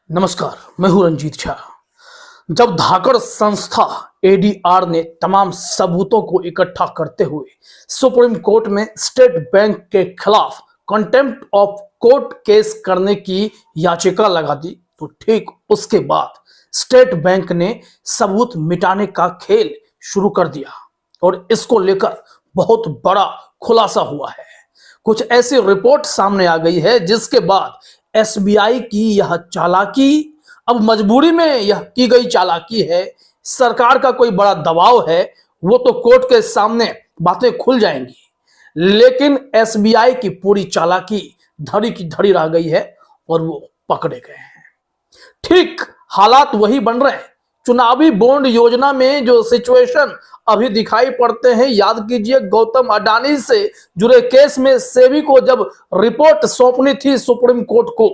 नमस्कार, मैं हूं रंजीत झा। जब धाकड़ संस्था एडीआर ने तमाम सबूतों को इकट्ठा करते हुए सुप्रीम कोर्ट में स्टेट बैंक के खिलाफ कंटेम्प्ट ऑफ कोर्ट केस करने की याचिका लगा दी, तो ठीक उसके बाद स्टेट बैंक ने सबूत मिटाने का खेल शुरू कर दिया और इसको लेकर बहुत बड़ा खुलासा हुआ है। कुछ ऐसी रिपोर्ट सामने आ गई है जिसके बाद एसबीआई की यह चालाकी, अब मजबूरी में यह की गई चालाकी है, सरकार का कोई बड़ा दबाव है, वो तो कोर्ट के सामने बातें खुल जाएंगी, लेकिन एसबीआई की पूरी चालाकी धड़ी की धड़ी रह गई है और वो पकड़े गए हैं। ठीक हालात वही बन रहे हैं। चुनावी बॉन्ड योजना में जो सिचुएशन अभी दिखाई पड़ते हैं, याद कीजिए गौतम अडानी से जुड़े केस में सेबी को जब रिपोर्ट सौंपनी थी सुप्रीम कोर्ट को,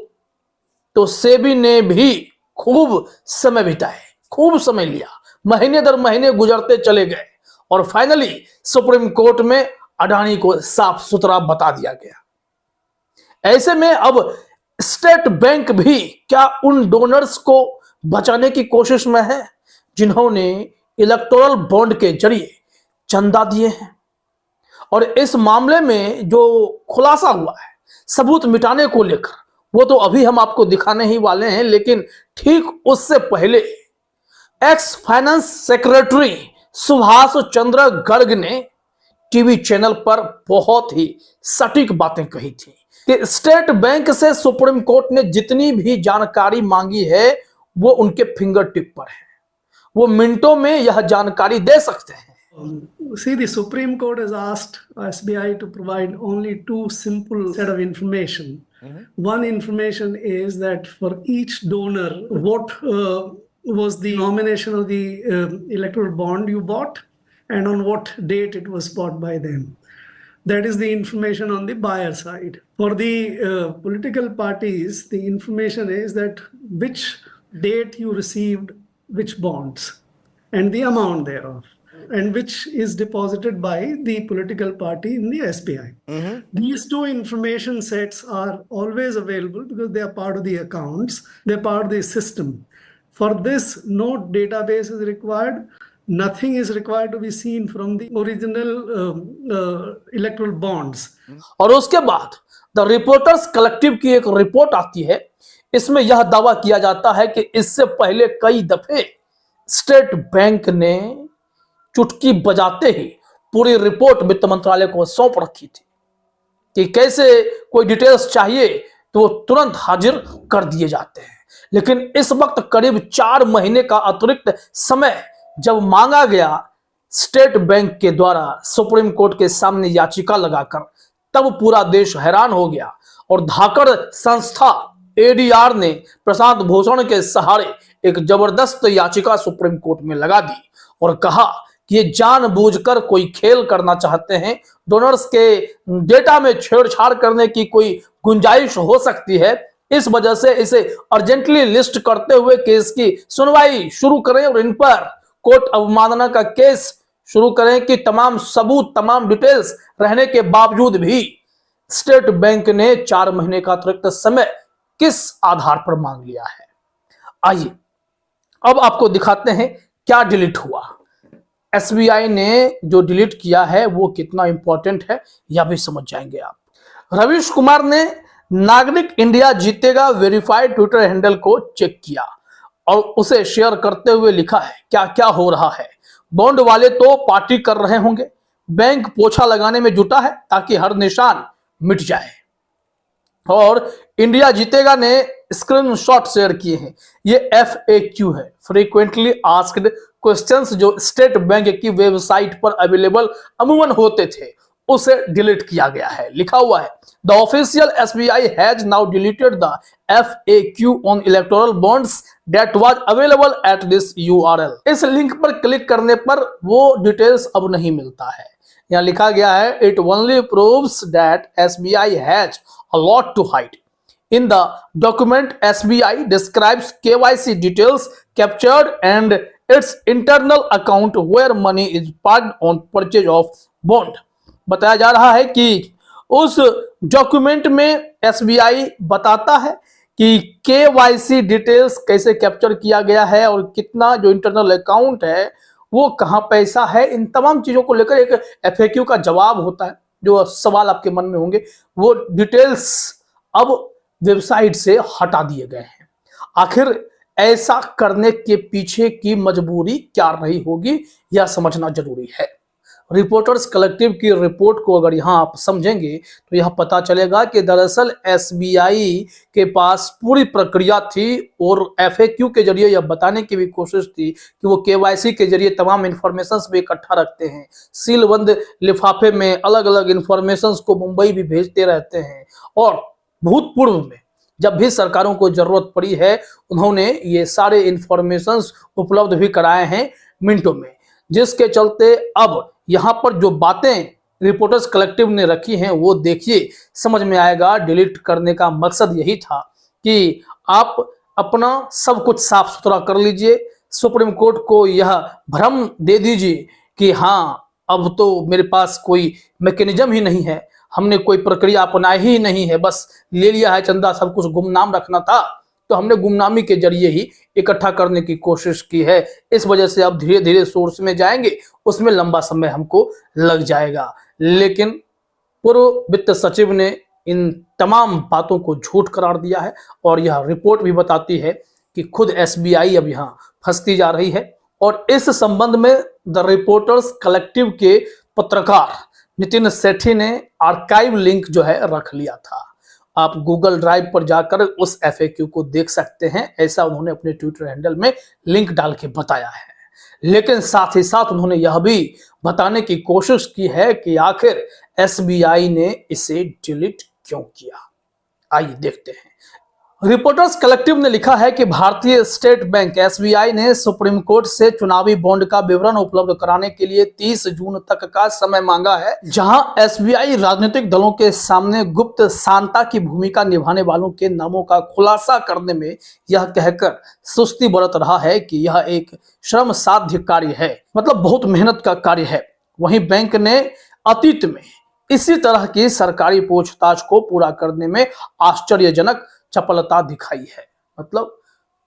तो सेबी ने भी खूब समय बिताए, खूब समय लिया, महीने दर महीने गुजरते चले गए और फाइनली सुप्रीम कोर्ट में अडानी को साफ सुथरा बता दिया गया। ऐसे में अब स्टेट बैंक भी क्या उन डोनर्स को बचाने की कोशिश में है जिन्होंने इलेक्टोरल बॉन्ड के जरिए चंदा दिए हैं? और इस मामले में जो खुलासा हुआ है सबूत मिटाने को लेकर, वो तो अभी हम आपको दिखाने ही वाले हैं, लेकिन ठीक उससे पहले ex finance secretary Subhash Chandra Garg ने टीवी चैनल पर बहुत ही सटीक बातें कही थी कि स्टेट बैंक से सुप्रीम कोर्ट ने जितनी भी जानकारी मांगी है वो उनके फिंगर टिप पर है, वो मिनटों में यह जानकारी दे सकते हैं। See, the Supreme Court has asked SBI to provide only two simple set of information. One information is that for each donor, what was the nomination of the electoral bond you bought and on what date it was bought by them. That is the information on the buyer side. For the political parties, the information is that which date you received which bonds and the amount thereof, and which is deposited by the political party in the SBI. These two information sets are always available because they are part of the accounts, they're part of the system. For this, no database is required. Nothing is required to be seen from the original electoral bonds. और उसके बाद the reporters collective की एक report आती है, इसमें यह दावा किया जाता है कि इससे पहले कई दफे स्टेट बैंक ने चुटकी बजाते ही पूरी रिपोर्ट वित्त मंत्रालय को सौंप रखी थी कि कैसे कोई डिटेल्स चाहिए तो वो तुरंत हाजिर कर दिए जाते हैं। लेकिन इस वक्त करीब 4 महीने का अतिरिक्त समय जब मांगा गया स्टेट बैंक के द्वारा सुप्रीम कोर्ट के सामने याचिका लगाकर, तब पूरा देश हैरान हो गया और धाकड़ संस्था एडीआर ने प्रशांत भूषण के सहारे एक जबरदस्त याचिका सुप्रीम कोर्ट में लगा दी और कहा कि ये जानबूझकर कोई खेल करना चाहते हैं, डोनर्स के डेटा में छेड़छाड़ करने की कोई गुंजाइश हो सकती है, इस वजह से इसे अर्जेंटली लिस्ट करते हुए केस की सुनवाई शुरू करें और इन पर कोर्ट अवमानना का केस शुरू करें कि तमाम सबूत, तमाम डिटेल्स रहने के बावजूद भी स्टेट बैंक ने 4 महीने का अतिरिक्त समय किस आधार पर मांग लिया है। आइए अब आपको दिखाते हैं क्या डिलीट हुआ। एसबीआई ने जो डिलीट किया है वो कितना इंपॉर्टेंट है यह भी समझ जाएंगे आप। रवीश कुमार ने नागरिक इंडिया जीतेगा वेरीफाइड ट्विटर हैंडल को चेक किया और उसे शेयर करते हुए लिखा है क्या क्या हो रहा है। बॉन्ड वाले तो पार्टी कर रहे होंगे, बैंक पोछा लगाने में जुटा है ताकि हर निशान मिट जाए। और इंडिया जीतेगा ने स्क्रीनशॉट शेयर किए हैं, ये FAQ है, फ्रीक्वेंटली आस्क्ड क्वेश्चंस, जो स्टेट बैंक की वेबसाइट पर अवेलेबल अमूमन होते थे, उसे डिलीट किया गया है। लिखा हुआ है the official SBI has now deleted the FAQ on electoral bonds that was available at this URL। इस लिंक पर क्लिक करने पर वो डिटेल्स अब नहीं मिलता है। यहाँ लिखा गया है it only proves that SBI has a lot to hide. In the document, SBI describes KYC details captured and its internal account where money is parked on purchase of bond. बताया जा रहा है कि उस डॉक्यूमेंट में SBI बताता है कि केवाईसी डिटेल्स कैसे कैप्चर किया गया है और कितना जो इंटरनल अकाउंट है वो कहां पैसा है, इन तमाम चीजों को लेकर एक एफएक्यू का जवाब होता है। जो सवाल आपके मन में होंगे वो डिटेल्स अब वेबसाइट से हटा दिए गए हैं। आखिर ऐसा करने के पीछे की मजबूरी क्या रही होगी, यह समझना जरूरी है। रिपोर्टर्स कलेक्टिव की रिपोर्ट को अगर यहां आप समझेंगे तो यह पता चलेगा कि दरअसल एसबीआई के पास पूरी प्रक्रिया थी और एफएक्यू के जरिए यह बताने की भी कोशिश थी कि वो केवाईसी के जरिए तमाम इंफॉर्मेशंस भी इकट्ठा रखते हैं, सीलबंद लिफाफे में अलग अलग इंफॉर्मेशंस को मुंबई भी भेजते रहते हैं और भूतपूर्व में जब भी सरकारों को जरूरत पड़ी है उन्होंने ये सारे इंफॉर्मेशंस उपलब्ध भी कराए हैं मिनटों में, जिसके चलते अब यहां पर जो बातें रिपोर्टर्स कलेक्टिव ने रखी हैं वो देखिए समझ में आएगा। डिलीट करने का मकसद यही था कि आप अपना सब कुछ साफ सुथरा कर लीजिए, सुप्रीम कोर्ट को यह भ्रम दे दीजिए कि हाँ अब तो मेरे पास कोई मैकेनिज्म ही नहीं है, हमने कोई प्रक्रिया अपनाई ही नहीं है, बस ले लिया है चंदा, सब कुछ गुमनाम रखना था तो हमने गुमनामी के जरिए ही इकट्ठा करने की कोशिश की है, इस वजह से अब धीरे धीरे सोर्स में जाएंगे, उसमें लंबा समय हमको लग जाएगा। लेकिन पूर्व वित्त सचिव ने इन तमाम बातों को झूठ करार दिया है और यह रिपोर्ट भी बताती है कि खुद एसबीआई अब यहाँ फंसती जा रही है। और इस संबंध में द रिपोर्टर्स कलेक्टिव के पत्रकार नितिन सेठी ने आर्काइव लिंक जो है रख लिया था। आप गूगल ड्राइव पर जाकर उस एफएक्यू को देख सकते हैं, ऐसा उन्होंने अपने ट्विटर हैंडल में लिंक डाल के बताया है। लेकिन साथ ही साथ उन्होंने यह भी बताने की कोशिश की है कि आखिर एसबीआई ने इसे डिलीट क्यों किया। आइए देखते हैं। रिपोर्टर्स कलेक्टिव ने लिखा है कि भारतीय स्टेट बैंक एसबीआई ने सुप्रीम कोर्ट से चुनावी बॉन्ड का विवरण उपलब्ध कराने के लिए 30 जून तक का समय मांगा है, जहां एसबीआई राजनीतिक दलों के सामने गुप्त शांता की भूमिका निभाने वालों के नामों का खुलासा करने में यह कहकर सुस्ती बरत रहा है कि यह एक श्रम साध्य कार्य है, मतलब बहुत मेहनत का कार्य है। वहीं बैंक ने अतीत में इसी तरह की सरकारी पूछताछ को पूरा करने में आश्चर्यजनक चपलता दिखाई है। मतलब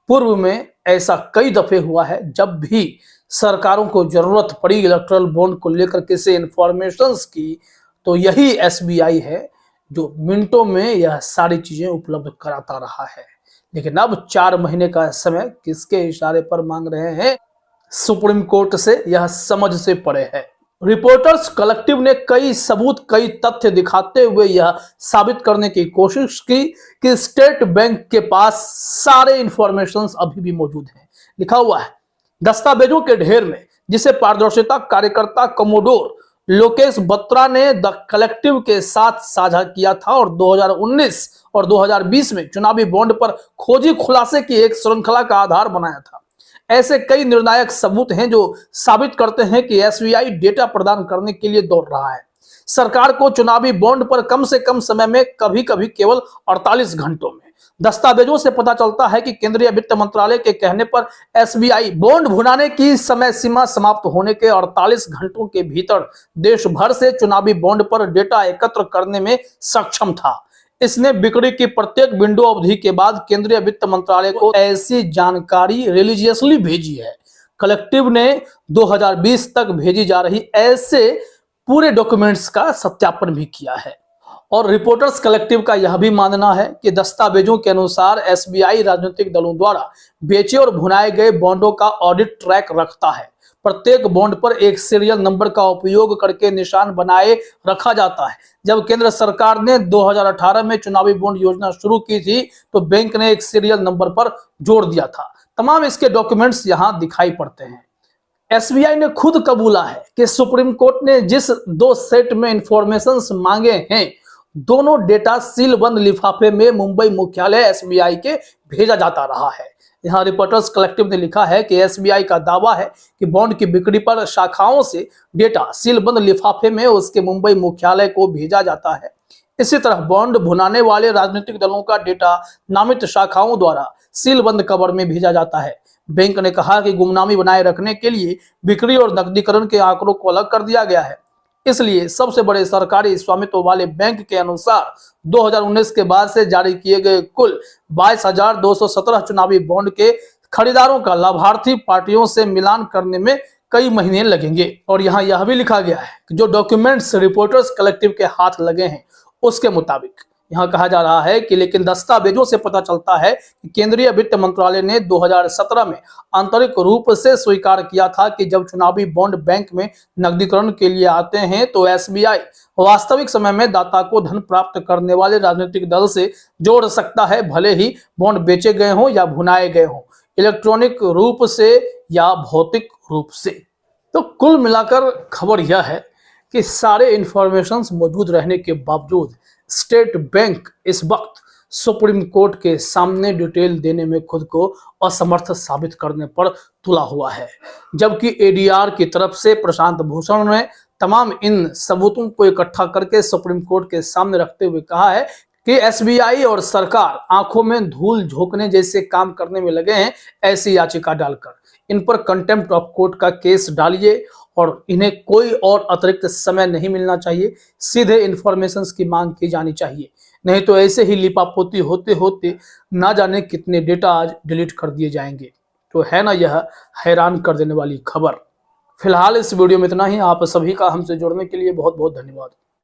पूर्व में ऐसा कई दफे हुआ है, जब भी सरकारों को जरूरत पड़ी इलेक्टोरल बॉन्ड को लेकर किसी इंफॉर्मेशंस की, तो यही एसबीआई है जो मिनटों में यह सारी चीजें उपलब्ध कराता रहा है। लेकिन अब 4 महीने का समय किसके इशारे पर मांग रहे हैं, सुप्रीम कोर्ट से यह समझ से परे है। रिपोर्टर्स कलेक्टिव ने कई सबूत, कई तथ्य दिखाते हुए यह साबित करने की कोशिश की कि स्टेट बैंक के पास सारे इंफॉर्मेशंस अभी भी मौजूद हैं। लिखा हुआ है दस्तावेजों के ढेर में, जिसे पारदर्शिता कार्यकर्ता कमोडोर लोकेश बत्रा ने द कलेक्टिव के साथ साझा किया था और 2019 और 2020 में चुनावी बॉन्ड पर खोजी खुलासे की एक श्रृंखला का आधार बनाया था। ऐसे कई निर्णायक सबूत हैं जो साबित करते हैं कि एसबीआई डेटा प्रदान करने के लिए दौड़ रहा है। सरकार को चुनावी बॉन्ड पर कम से कम समय में, कभी कभी केवल 48 घंटों में। दस्तावेजों से पता चलता है कि केंद्रीय वित्त मंत्रालय के कहने पर एसबीआई बॉन्ड भुनाने की समय सीमा समाप्त होने के 48 घंटों के भीतर देश भर से चुनावी बॉन्ड पर डेटा एकत्र करने में सक्षम था। इसने बिक्री की प्रत्येक विंडो अवधि के बाद केंद्रीय वित्त मंत्रालय को ऐसी जानकारी रिलीजियसली भेजी है। कलेक्टिव ने 2020 तक भेजी जा रही ऐसे पूरे डॉक्यूमेंट्स का सत्यापन भी किया है। और रिपोर्टर्स कलेक्टिव का यह भी मानना है कि दस्तावेजों के अनुसार एसबीआई राजनीतिक दलों द्वारा बेचे और भुनाए गए बॉन्डों का ऑडिट ट्रैक रखता है। प्रत्येक बॉन्ड पर एक सीरियल नंबर का उपयोग करके निशान बनाए रखा जाता है। जब केंद्र सरकार ने 2018 में चुनावी बॉन्ड योजना शुरू की थी तो बैंक ने एक सीरियल नंबर पर जोड़ दिया था। तमाम इसके डॉक्यूमेंट्स यहां दिखाई पड़ते हैं। एसबीआई ने खुद कबूला है कि सुप्रीम कोर्ट ने जिस 2 सेट में इंफॉर्मेशंस मांगे हैं, दोनों डेटा सीलबंद लिफाफे में मुंबई मुख्यालय एसबीआई के भेजा जाता रहा है। यहाँ रिपोर्टर्स कलेक्टिव ने लिखा है कि एसबीआई का दावा है कि बॉन्ड की बिक्री पर शाखाओं से डेटा सीलबंद लिफाफे में उसके मुंबई मुख्यालय को भेजा जाता है। इसी तरह बॉन्ड भुनाने वाले राजनीतिक दलों का डेटा नामित शाखाओं द्वारा सीलबंद कवर में भेजा जाता है। बैंक ने कहा कि गुमनामी बनाए रखने के लिए बिक्री और नकदीकरण के आंकड़ों को अलग कर दिया गया है। इसलिए सबसे बड़े सरकारी स्वामित्व वाले बैंक के अनुसार 2019 के बाद से जारी किए गए कुल 22,217 चुनावी बॉन्ड के खरीदारों का लाभार्थी पार्टियों से मिलान करने में कई महीने लगेंगे। और यहाँ यह भी लिखा गया है कि जो डॉक्यूमेंट्स रिपोर्टर्स कलेक्टिव के हाथ लगे हैं उसके मुताबिक यहाँ कहा जा रहा है कि लेकिन दस्तावेजों से पता चलता है कि केंद्रीय वित्त मंत्रालय ने 2017 में आंतरिक रूप से स्वीकार किया था कि जब चुनावी बॉन्ड बैंक में नकदीकरण के लिए आते हैं तो एसबीआई वास्तविक समय में दाता को धन प्राप्त करने वाले राजनीतिक दल से जोड़ सकता है, भले ही बॉन्ड बेचे गए हों या भुनाए गए हों, इलेक्ट्रॉनिक रूप से या भौतिक रूप से। तो कुल मिलाकर खबर यह है कि सारे इंफॉर्मेशंस मौजूद रहने के बावजूद स्टेट बैंक इस वक्त सुप्रीम कोर्ट के सामने डिटेल देने में खुद को असमर्थ साबित करने पर तुला हुआ है, जबकि एडीआर की तरफ से प्रशांत भूषण ने तमाम इन सबूतों को इकट्ठा करके सुप्रीम कोर्ट के सामने रखते हुए कहा है कि एसबीआई और सरकार आंखों में धूल झोंकने जैसे काम करने में लगे हैं। ऐसी याचिका डालकर इन पर कंटेम्प्ट ऑफ कोर्ट का केस डालिए और इन्हें कोई और अतिरिक्त समय नहीं मिलना चाहिए, सीधे इंफॉर्मेशंस की मांग की जानी चाहिए, नहीं तो ऐसे ही लिपापोती होते होते ना जाने कितने डेटा आज डिलीट कर दिए जाएंगे। तो है ना यह हैरान कर देने वाली खबर। फिलहाल इस वीडियो में इतना ही। आप सभी का हमसे जुड़ने के लिए बहुत बहुत धन्यवाद।